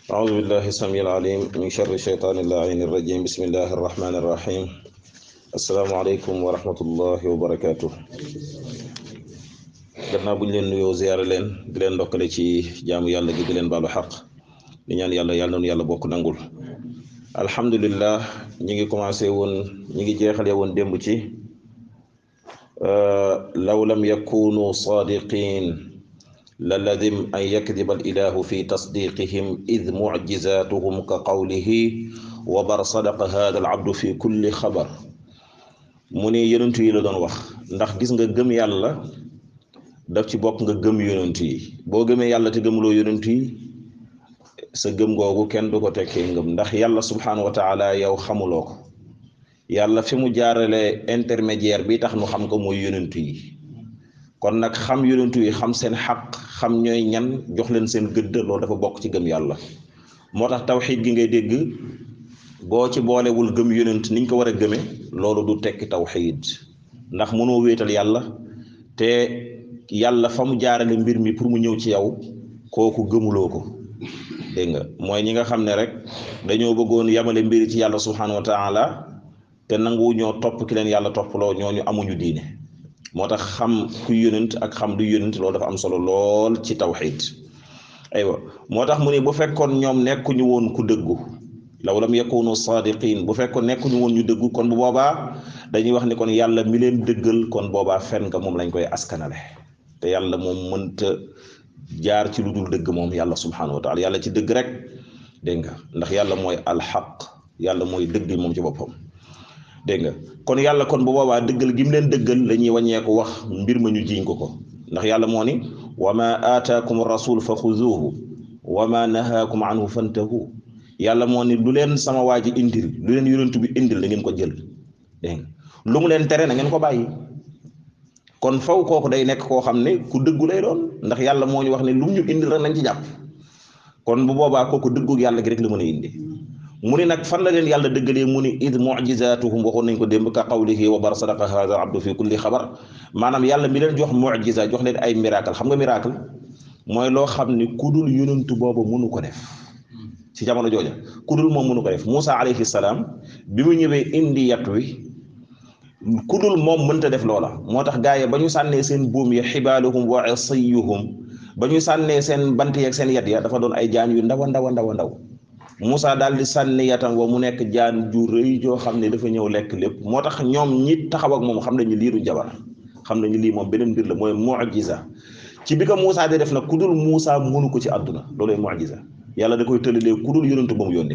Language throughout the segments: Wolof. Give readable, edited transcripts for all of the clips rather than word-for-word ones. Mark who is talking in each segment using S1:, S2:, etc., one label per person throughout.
S1: أعوذ بالله السميع العليم من شر الشيطان اللعين الرجيم بسم الله الرحمن الرحيم السلام عليكم ورحمة الله وبركاته gannaaw bu ñu leen nuyoo ziyaare leen di leen ndokkale ci jaamu yàlla gi di leen baalu xaq di ñaan yàlla noonu yàlla bokk nangul alhamdulillah ñi ngi commencé woon ñi ngi jeexale woon démb ci law lam yakunu sadiqin للذم أن يكذب الإله في تصديقهم إذ معجزاتهم كقوله وبر صدق هذا العبد في كل خبر mu ne yonent yi la doon wax ndax gis nga gëm yàlla daf ci bokk nga gëm yonent yi boo gëmee yàlla te gëmuloo yonent yi sa gëm googu kenn du ko tekkee ngëm ndax yàlla subhanahu wa taala yow xamuloo ko yàlla fi mu jaarale intermédiaire bi tax nu xam ko mooy yonent yi kon nag xam yonentu yi xam seen xaq xam ñooy ñan jox leen seen gëdd loolu dafa bokk ci gëm yàlla moo tax tawxiid gi ngay dégg boo ci boolewul gëm yonent niñ ko war a gëme loolu du tekki tawxiid ndax mënoo wéetal yàlla te yàlla fa mu jaarale mbir mi pour mu ñëw ci yow kooku gëmuloo ko dégg nga mooy ñi nga xam ne rek dañoo bëggoon yamale mbiri ci yàlla subhanahu wa taala te nangu ñoo topp ki leen yàlla topploo ñooñu amuñu diine moo tax xam ku yonent ak xam du yonent loolu dafa am solo lool ci tawxiid aywa moo tax mu ne bu fekkoon ñoom nekkuñu woon ku dëggu law lam yakunu sadiqin bu fekkoon nekkuñu woon ñu dëggu kon bu boobaa dañuy wax ni kon yàlla mi leen dëggal kon boobaa fen nga moom lañ koy askanale te yàlla moom mënta jaar ci lu dul dëgg moom yàlla subhanahu wa taala yàlla ci dëgg rek dégg nga ndax yàlla mooy alxaq yàlla mooy dëgg moom ci boppam dégg nga kon yàlla kon bu boobaa dëggal gi mu leen dëggal la ñuy wàññeeku wax mbir ma ñu jiiñ ko ndax yàlla moo ni wa ma aataakum rasul fa xuzuuhu wa ma nahaakum anhu fantahu yàlla moo ni lu leen sama waa ji indil lu leen yonentu bi indil da ngeen ko jël dégg nga lu mu leen tere na ngeen ko bàyyi kon faw kooku day nekk koo xam ne ku dëggu lay doon ndax yàlla moo ñu wax ne lu mu ñu indil rek nañ ci jàpp kon bu boobaa kooku dëggu yàlla gi rek la mën a indi mu ni nag fan la leen yàlla dëggalee mu ni id mu'jizatuhum waxoon nañ ko démb ka qawlihi wa bar sadaqa hadha abdu fi kulli xabar maanaam yàlla mi leen jox mu'jiza jox leen ay miracle xam nga miracle mooy loo xam ni ku dul yonentu boobu mënu ko def ci jamono jooja ku dul moom mënu ko def Moussa alayhi salaam bi mu ñëwee indi yat wi ku dul moom mënta def loola moo tax gaa yi ba ñu sànnee seen buum ya xibaaluhum wa asiyuhum ba ñu sànnee seen bant yeeg seen yat ya dafa doon ay jaan yu ndaw Moussa daal di sànni yatam wa mu nekk jaan ju rëy joo xam ne dafa ñëw lekk lépp moo tax ñoom ñi taxaw ak moom xam nañu lii du jabar xam nañu lii moom beneen mbir la mooy mu'jiza ci bi ko Moussa di def nag ku dul Moussa mënu ko ci àdduna loolay mu'jiza yàlla da koy tëlalee ku dul yonentu ba mu yónni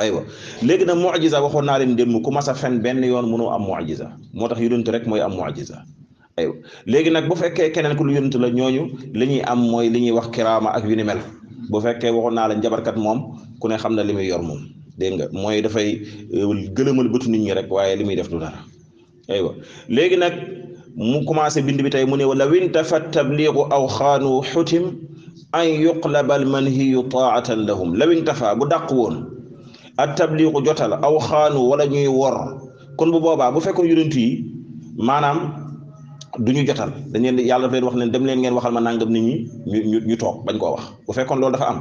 S1: aywa léegi nag mu'jiza waxoon naa leen démb ku mas a fen benn yoon mënoo am mu'jiza moo tax yonentu rek mooy am mu'jiza aywa léegi nag bu fekkee keneen ku dul yonentu la ñooñu li ñuy am mooy li ñuy wax kiraama ak yu ni mel bu fekkee waxoon naa la njabarkat moom ku ne xam na li muy yor moom dégg nga mooy dafay gëlëmal bëtu nit ñi rek waaye li muy def du dara aywa léegi nag mu commencé bind bi tey mu ne wala wintafa tabligu aw xaanu xutim an yuqlaba al manhiyu taatan lahum la wintafa bu dàq woon at tabligu jotal aw xaanu wala ñuy wor kon bu boobaa bu fekkoon yonent yi maanaam du ñu jotal dañ leen yàlla daf leen wax ne dem leen ngeen waxal ma nangam nit ñi ñu toog bañ koo wax bu fekkoon loolu dafa am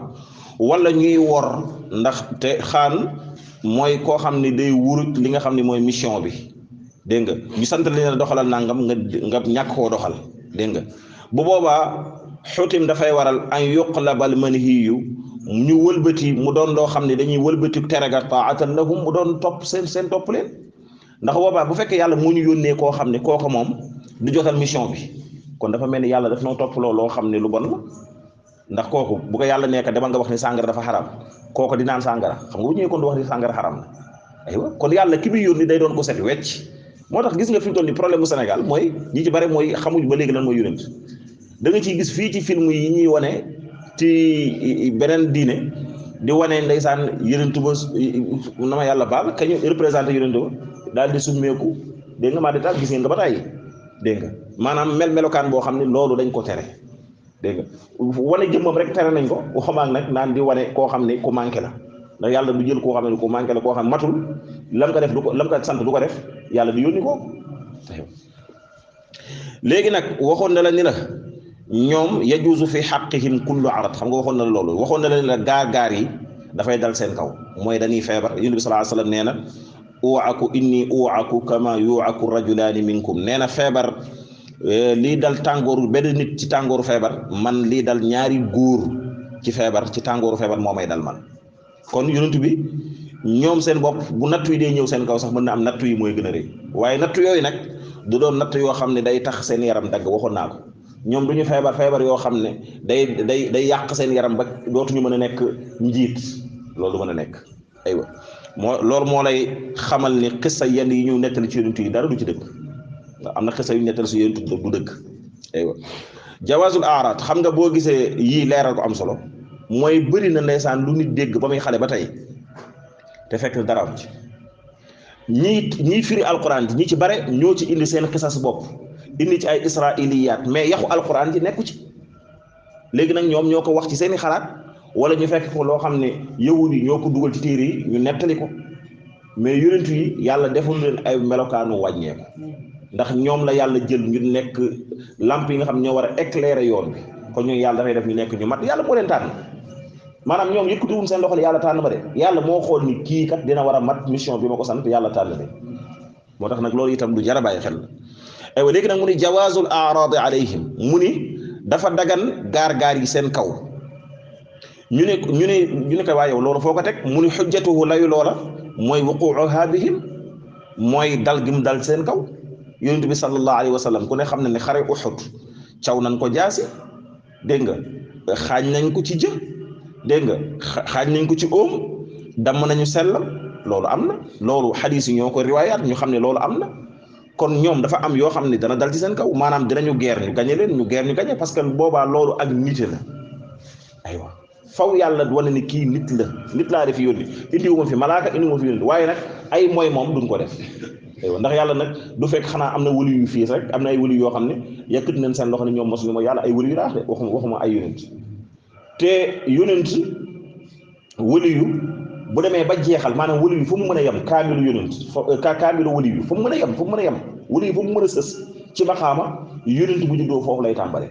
S1: wala ñuy wor ndax te xaan mooy koo xam ne day wuruj li nga xam ne mooy mission bi dégg nga ñu sant leen doxalal nangam nga ñàkk koo doxal dégg nga bu boobaa xutim dafay waral an yuqlabal manhiyu ñu wëlbati mu doon loo xam ne dañuy wëlbati teraga taatan lahum mu doon topp seen topp leen ndax boobaa bu fekkee yàlla moo ñu yónnee koo xam ne kooku moom du jotal mission bi kon dafa mel ni yàlla daf noo topp loo xam ne lu bon la ndax kooku bu ko yàlla nekk demal nga wax ni sàngara dafa xaram kooku di naan sàngara xam nga bu ñëwee kon du wax ni sàngara xaram na aywa kon yàlla ki muy yónni day doon ko set wecc moo tax gis nga fi mu toll ni problème bu Sénégal mooy ñi ci bare mooy xamuñ ba léegi lan mooy yonent da nga ciy gis fii ci film yi ñuy wane ci beneen diine di wane ndeysaan yonentu ba na ma yàlla baal kañu représenté yonentu ba daal di summeeku dégg nga maa di taal gis ngeen nga ba tàyyi dégg nga maanaam melokaan boo xam ne loolu dañ ko tere dégg nga wane jëmmam rek tere nañ ko waxamaak nag naan di wane koo xam ne ku manqué la ndax yàlla du jël koo xam ne ku manqué la koo xam ne matul lam ko def du ko lam ko sant du ko def yàlla du yónni ko léegi nag waxoon na la ni la ñoom yajuuzu fi xaqihim kullu arad xam nga waxoon na la loolu waxoon na leen la gaar yi dafay dal seen kaw mooy dañuy feebar yonent bi sallallahu alayhi wasallam nee na uuaku inni uuaku kama yuaku rajulaani minkum nee na feebar lii dal tàngooru benn nit ci tàngooru feebar man lii dal ñaari góor ci feebar ci tàngooru feebar moo may dal man kon yonent bi ñoom seen bopp bu nattu yi dee ñëw seen kaw sax mën na am nattu yi mooy gën a rëy waaye nattu yooyu nag du doon natt yoo xam ne day tax seen yaram dagg waxoon naa ko ñoom du ñu feebar yoo xam ne day yàq seen yaram ba dootuñu mën a nekk njiit loolu du mën a nekk aywa loolu moo lay xamal ni xissa yenn yi ñu nettali ci yonent yi dara du ci dëgg am na xissa yu nettali si yonent du dëgg aywa jawaazul aaraat xam nga boo gisee yii leeral ko am solo mooy bëri na ndeysaan lu nit dégg ba muy xale ba tey te fekk na dara am ci ñii firi alquran ji ñi ci bare ñoo ci indi seen xisas bopp indi ci ay israiliyaat mais yaxu alquran ji nekku ci léegi nag ñoom ñoo ko wax ci seeni xalaat wala ñu fekk ko loo xam ne yahud yi ñoo ko dugal ci téere yi ñu nettali ko mais yonent yi yàlla deful leen ay melokaanu wàññeeku ndax ñoom la yàlla jël ñu nekk lamp yi nga xam ñoo war a éclairer yoon bi kon ñu yàlla dafay def ñu nekk ñu mat yàlla moo leen tànn maanaam ñoom yëkkatiwuñ seen loxo ne yàlla tànn ma de yàlla moo xool ni kii kat dina war a mat mission bi ma ko sant yàlla tànn de moo tax nag loolu itam du jar a bàyyi xel la aywa léegi nag mu ni jawaazul aaraadi alayhim mu ni dafa dagan gaar yi seen kaw ñu ne ko waa yow loolu foo ko teg mu ni xujjatuhu layu loola mooy wuquuha bihim mooy dal gi mu dal seen kaw yonent bi sallallahu alayhi wa sallam ku ne xam ne ne xare Uhud caw nañ ko jaasi dégg nga xaañ nañ ko ci jë dégg nga xaaj nañ ko ci óom damm nañu sellam loolu am na loolu xadiis yi ñoo ko riwaayaat ñu xam ne loolu am na kon ñoom dafa am yoo xam ne dana dal ci seen kaw maanaam dinañu guerre ñu gañe leen ñu guerre ñu gañe parce que boobaa loolu ak nite la aywa faw yàlla wane ni kii nit la nit laa def yónni indiwuma fi malaaka indiwuma fi yónni waaye nag ay mooy moom duñ ko def aywa ndax yàlla nag du fekk xanaa am na wëli yu fii rek am na ay wëli yoo xam ne yëkkati nañ seen loxo ne ñoom mosuñu mooy yàlla ay wëli yu raax de waxuma ay yónent te yonent wëli yu bu demee ba jeexal maanaam wëli yu fu mu mën a yem kaamilu yonent kaamilu wëli yu fu mu mën a yem wëli yu fu mu mën a sës ci maxaama yonent bu juddoo foofu lay tàmbale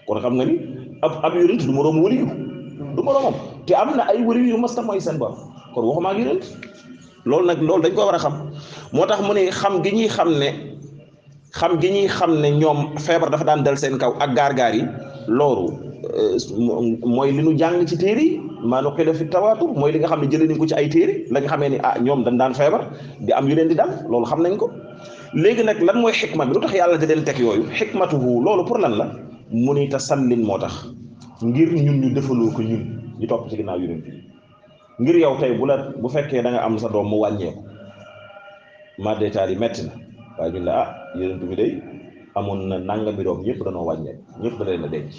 S1: kon xam nga ni ab yonent du moroom wëli yu du moroomam te am na ay wëli yu masta mooy seen bopp kon waxuma ak yonent loolu dañ ko war a xam moo tax mu ne xam gi ñuy xam ne ñoom feebar dafa daan dal seen kaw ak gaar yi loolu mooy li nu jàng ci téere yi maa nuqila fi tawaatur mooy li nga xam ne jëlee nañ ko ci ay téere la nga xamee ni ñoom dañ daan feebar di am yu leen di dal loolu xam nañ ko léegi nag lan mooy xikma bi lu tax yàlla di leen teg yooyu xikmatuhu loolu pour lan la mu ni tasallin moo tax ngir ñun ñu defaloo ko ñun ñu topp ci ginnaaw yonent bi ngir yow tey bu fekkee da nga am sa doom mu wàññeeku maddetaal yi metti na waaye ñun la yonent bi day amoon na nangami doom ñëpp danoo wàññeeku ñëpp da leen a denc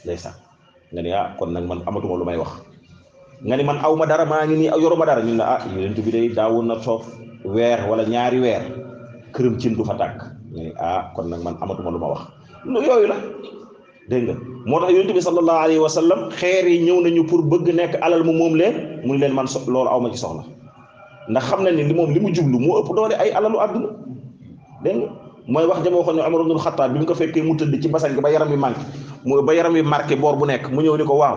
S1: ndeysaan nga ni kon nag man amatuma lu may wax nga ni man aw ma dara maa ngi nii yoruma dara ñun la yonent bi day daawoon na toog weer wala ñaari weer këram cin du fa tàkk nga ni kon nag man amatuma lu ma wax yooyu la dégg nga moo tax yonent bi sallallahu alayhi wa sallam xeer yi ñëw nañu pour bëgg nekk alal mu moom leen mu ni leen man loolu aw ma ci soxla ndax xam na ni li mu jublu moo ëpp doole ay alalu àdduna dégg nga mooy wax jama waxoon ne Umar ibn Khattab bi mu ko fekkee mu tëdd ci basan gi ba yaram wi marqué boor bu nekk mu ñëw ni ko waaw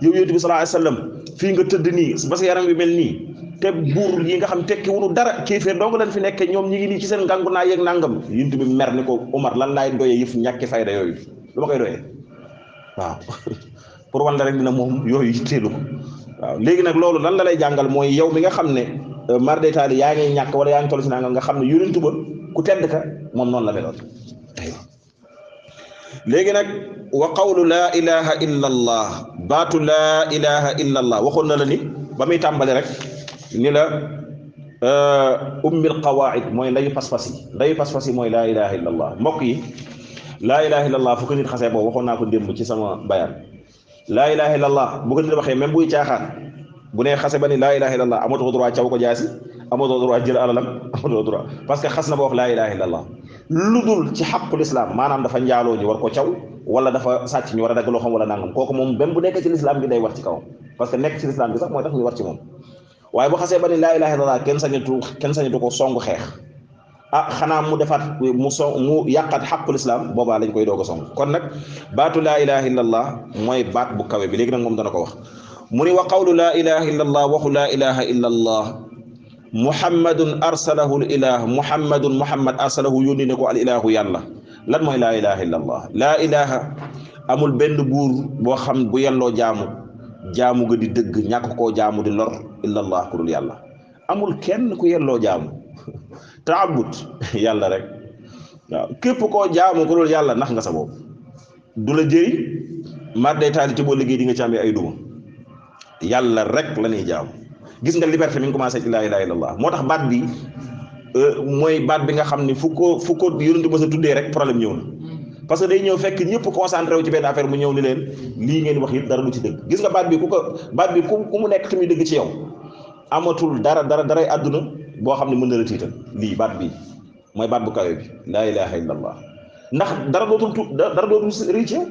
S1: yow yonent bi sallallahu alayhi wa sallam fii nga tëdd nii ba sa yaram wi mel nii te buur yi nga xam tekki wunu dara kéeféer dong lañ fi nekkee ñoom ñi ngi nii ci seen ngangu naa yeeg nangam yonent bi mer ni ko Umar lan laay doyee yëf ñàkki fayda yooyu lu ma koy doyee waaw pour wan la rek dina moom yooyu yitteelu ko waaw léegi nag loolu lan la lay jàngal mooy yow mi nga xam ne mar d'Italie yaa ngi ñàkk wala yaa ngi toll si nangam nga xam ne yonent ba ku tedd ka moom noonu la meloon léegi nag wa qawlu laa ilaha illa allah baatu laa ilaha illa allah waxoon na la ni ba muy tàmbali rek ni la ummil qawaid mooy ndayu pas-pas yi mooy laa ilaha illa allah mbokk yi laa ilaha illa allah fu ko nit xasee boobu waxoon naa ko démb ci sama bayaan laa ilaha illa allah bu ko nit waxee même buy caaxaan bu nee xase ba ni laa ilaha illa allah amatoo droit caw ko jaasi amatoo droit jël alalam amatoo droit parce que xas na ba wax laa ilaha illa allah lu dul ci xaqul islam maanaam dafa njaaloo ñu war ko caw wala dafa sàcc ñu war a dagg loo xam wala nangam kooku moom même bu nekkee ci l'islam bi day war ci kawam parce que nekk ci l'islam bi sax mooy tax ñu war ci moom waaye bu xasee ba ni laa ilaha illa allah kenn sañatu ko songu xeex ah xanaa mu defaat mu yàqaat xaqul islam boobaa lañ koy doog a song kon nag baatu laa ilaha illallah mooy baat bu kawe bi léegi nag moom dana ko wax mu ni wa qawlu laa ilaha illallah waxu laa ilaha illallah muhammadun arsalahu l ilah muhammad arsalahu yónni ne ko al ilahu yàlla lan mooy laa ilaha illallah laa ilaha amul benn buur boo xam bu yelloo jaamu ga di dëgg ñàkk koo jaamu di lor illallah ku dul yàlla amul kenn ku yelloo jaamu taabut yàlla rek waaw képp koo jaamu ku dul yàlla nax nga sa bopp du la jëriñ mar day taali te boo liggéey di nga ci amee ay duma yàlla rek la ñuy jaamu gis nga liberté mi ngi commencé ci laa ilaha illallah moo tax baat bi mooy baat bi nga xam ni fu ko yonent bi sa tuddee rek problème ñëw na parce que day ñëw fekk ñëpp concentré wu ci benn affaire mu ñëw ni leen lii ngeen wax yëpp dara lu ci dëgg gis nga baat bi ku mu nekk tamit dëgg ci yow amatul daray àdduna boo xam ne mën na la tiital lii baat bi mooy baat bu kawe bi laa ilaha illallah ndax dara dootul rii ci yow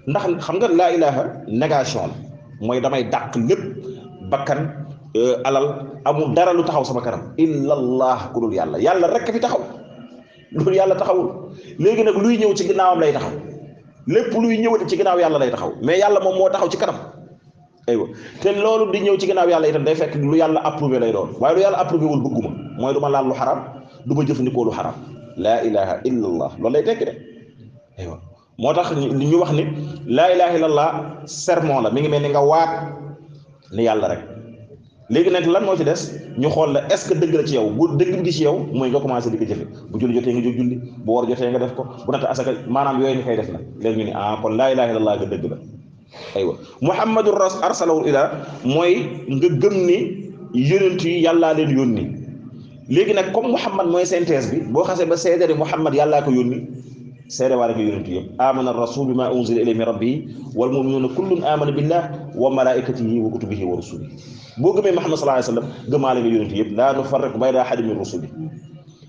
S1: ndax xam nga laa ilaha négation la mooy damay dàq lépp bakkan alal amul dara lu taxaw sama kanam illallah ku dul yàlla rek fi taxaw loolu yàlla taxawul léegi nag luy ñëw ci ginnaawam lay taxaw lépp luy ñëw ci ginnaaw yàlla lay taxaw mais yàlla moom moo taxaw ci kanam aywa te loolu di ñëw ci ginnaaw yàlla itam day fekk lu yàlla approuvé lay doon waaye lu yàlla approuvé wul bëgguma mooy du ma laal lu xaraam du ma jëfandikoo lu xaraam laa ilaha illallah loolu lay tekki de aywa moo tax ñu wax ni laa ilaha illallah sermon la mi ngi mel ni nga waat ni yàlla rek léegi nag lan moo ci des ñu xool la est-ce que dëgg la ci yow bu dëgg bi ci yow mooy nga commencé di ko jëfe bu julli jotee nga jóg julli bu war jotee nga def ko bu natt asaka maanaam yooyu ñu koy def nag léegi ñu ne kon laa ilaha illallah nga dëgg la aywa muhammadur arsalahu ila mooy nga gëm ni yonent yi yàllaa leen yónni léegi nag comme muhammad mooy synthèse bi boo xasee ba seede ni muhammad yàllaa ko yónni seede waa rek yonent yëpp amana rasul bima unzila ilayhi min rabbihi wal mu'minuna kullun amana billah wa malaikatihi wa kutubihi wa rusulihi boo gëmee muhammad sallallahu alayhi wasallam gëmaale nga yonent yëpp laa nufarriqu bayna ahadin min rusuli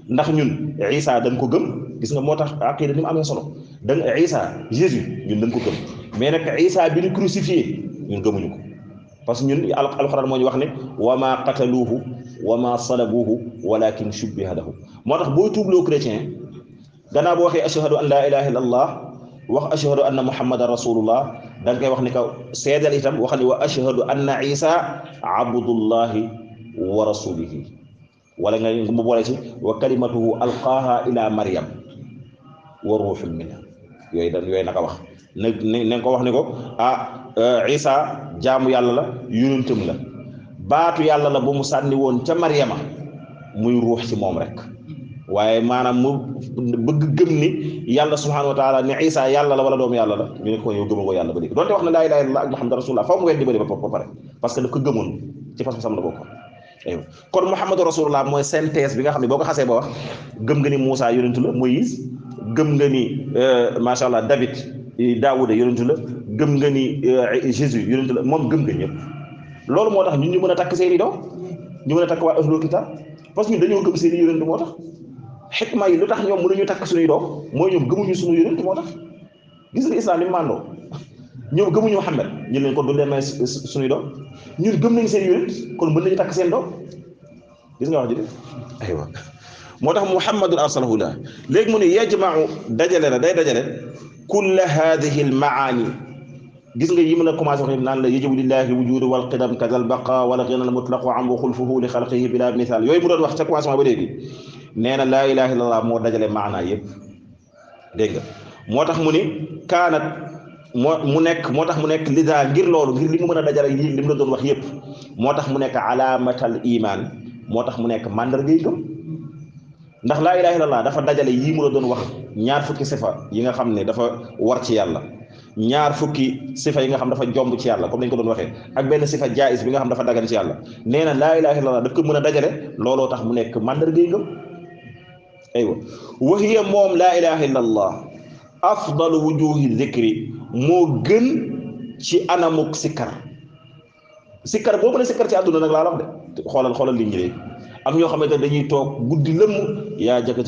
S1: ndax ñun isa dañ ko gëm gis nga moo tax aqida ni mu amee solo isa Jésus ñun dañ ko gëm mais nag isa bi ñu crucifié ñun gëmuñu ko parce que ñun alxuraan moo ñu wax ne wa ma qataluuhu wa ma salabuuhu walakin shubbiha lahu moo tax boo tuubloo chrétien gannaaw boo waxee ashhadu an laa ilaha illa allah wax ashhadu anna muhammadan rasulullah da nga koy wax ni ko seedal itam wax ni wa ashhadu anna isa abdullahi wa rasulihi wala nga mu boole ci wa kalimatuhu alqaaha ila maryam wa ruuxun minha yooyu naka wax na ko wax ni ko isa jaamu yàlla la yonentam la baatu yàlla la ba mu sànni woon ca maryama muy ruux ci moom rek waaye maanaam mu bëgg gëm ni yàlla subhanahu wa taala ni isa yàlla la wala doomu yàlla la ñu ne ko yow gëmagoo yàlla ba léegi doonte wax na laa ilaaha illallah ak muhammad rasulullah faw mu weddi ba pare parce que daf ko gëmoon ci fas fasam la bokk aywa kon muhammadu rasulullah mooy synthèse bi nga xam ne boo ko xasee ba wax gëm nga ni Moussa yonentu la Moïse gëm nga ni macha allah David Daouda yonentu la gëm nga ni Jésus yonentu la moom gëm nga ñëpp loolu moo tax ñun ñu mën a takk seeni doom ñu mën a takk waa ahlul kitab parce que ñun dañoo gëm seeni yonentu moo tax xikma yi lu tax ñoom mënuñu takk suñuy doom mooy ñoom gëmuñu suñu yonent moo tax gis nga islam ni màndoo ñoom gëmuñu Muhammad ñu leen kon du leen may suñuy doom ñun gëm nañ seen yonent kon mën nañu takk seen doom gis nga wax ji de aywa moo tax muhammadun arsalahu la léegi mu ne yajma'u dajale na day dajale kulla hadihi al maani gis nga yi mën a commencé wax naan la yajibu lillahi wujudu wal qidam kadal baqa wala ghina al mutlaqu am wa xulfuhu li xalqihi bila misal yooyu mu doon wax ca commencement ba léegi nee na laa ilaha illallah moo dajale maanaa yëpp dégg nga moo tax mu ni kaanat moo tax mu nekk lida ngir loolu ngir li mu mën a dajale yi li mu la doon wax yëpp moo tax mu nekk alaamatal iman moo tax mu nekk mandargay gëm ndax laa ilaha illallah dafa dajale yii mu la doon wax ñaar fukki sifa yi nga xam ne dafa war ci yàlla ñaar fukki sifa yi nga xam dafa jomb ci yàlla comme dañ ko doon waxee ak benn sifa jaayis bi nga xam dafa dagan ci yàlla nee na laa ilaha illallah daf ko mën a dajale looloo tax mu nekk mandargay gëm aywa wa hiya moom laa ilaha illallah afdalu wujuhi dhikri moo gën ci anamuk sikkar boo mën a sikkar ci àdduna nag laa wax de xoolal li ñu léegi am ñoo xamante ne dañuy toog guddi lëmm yaa jëkk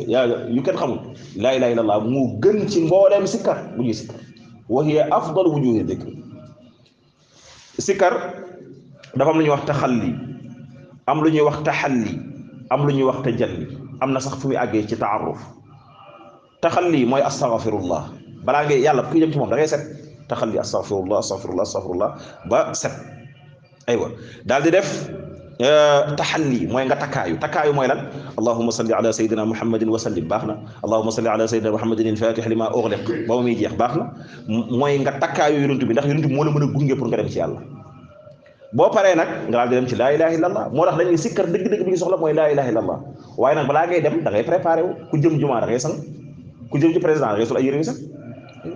S1: yaa yu kenn xamul laa ilaha illallah moo gën ci mbooleem sikkar bu ñuy sikkar wa hiya afdalu wujuhi dhikri sikkar dafa am lu ñuy wax taxalli am lu ñuy wax taxalli am lu ñuy wax tajalli am na sax fu muy àggee ci taaruf. taxalli mooy astaghfirullah balaa ngay yàlla kuy dem ci moom da ngay set taxalli astaghfirullah astaghfirullah astaghfirullah ba set aywa daal di def taxalli mooy nga takkaayu mooy lan allahumma salli ala sayyidina muhammadin wa sallim baax na allahumma salli ala sayyidina muhammadin al-fatih lima ughliq ba muy jeex baax na mooy nga takkaayu yonent bi ndax yonent bi moo la mën a gunge pour nga dem ci yàlla boo paree nag nga daal di dem ci laa ilaha illallah moo tax dañuy sikkar dëgg-dëgg bi ñu soxla mooy laa ilaha illallah waaye nag balaa ngay dem da ngay préparé wu ku jëm jumaa da ngay sang ku jëm ci président da ngay sol ay yére yu sax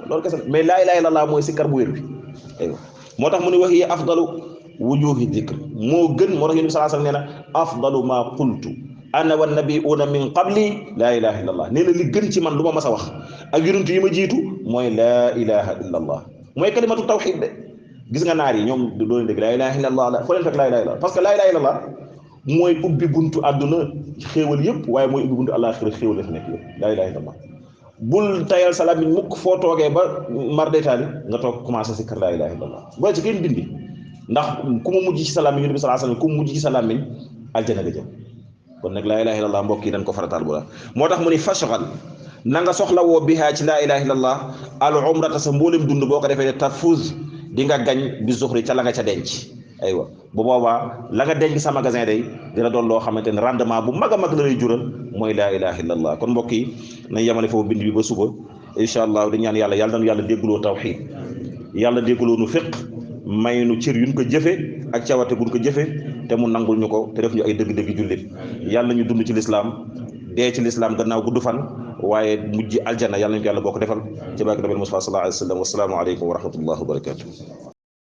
S1: loolu kese mais laa ilaha illallah mooy sikkar bu wér bi aywa moo tax mu ne wax yi afdalu wujuhi dhikr moo gën moo tax yonent bi sallallahu alayhi wasallam nee na afdalu ma qultu ana wa nabiyuna min qabli laa ilaha illallah nee na li gën ci man lu ma mas a wax ak yonent yi ma jiitu mooy laa ilaha illallah mooy kalimatu tawhid de gis nga naar yi ñoom doon dégg laa ilaha illallah la foo leen fekk laa ilaha illallah parce que laa ilaha illallah mooy ubbi buntu àdduna xéewal yëpp waaye mooy ubbi buntu àllaaxira xéewal la fi nekk yëpp laa ilaha illallah bul tayal sa làmmiñ mukk foo toogee ba mar detaali nga toog commencé si kër laa ilaha illallah boo ci kenn dindi ndax ku mu mujj ci sa làmmiñ yonent bi sallallahu alayhi wasallam ku mu mujj ci sa làmmiñ aljana nga jëm kon nag laa ilaha illallah mbokk yi dañ ko farataal bu la moo tax mu ni fashghal na nga soxla woo bihaa ci laa ilaha illallah al umrata sa mboolem dund boo ko defee tafuz di nga gañ bi zuxri ca la nga ca denc aywa bu boobaa la nga denc sa magasin day dina doon loo xamante ne rendement bu mag a mag la lay jural mooy laa ilaha illallah kon mbokk yi nañ yemale foofu bind bi ba suba incha allah di ñaan yàlla yàlla nañu yàlla déggloo tawxiid yàlla déggloo nu fiq may nu cër yuñ ko jëfe ak cawate guñ ko jëfe te mu nangul ñu ko te def ñu ay dëgg-dëgg jullit yàlla ñu dund ci lislaam dee ci lislaam gannaaw gudd fan waaye mujj aljana yàlla nañu ko yàlla boo ko defal ci barke nabi Mustafa sallallahu alayhi wa sallam wasalaamu aleykum wa rahmatullahi wa barakatuh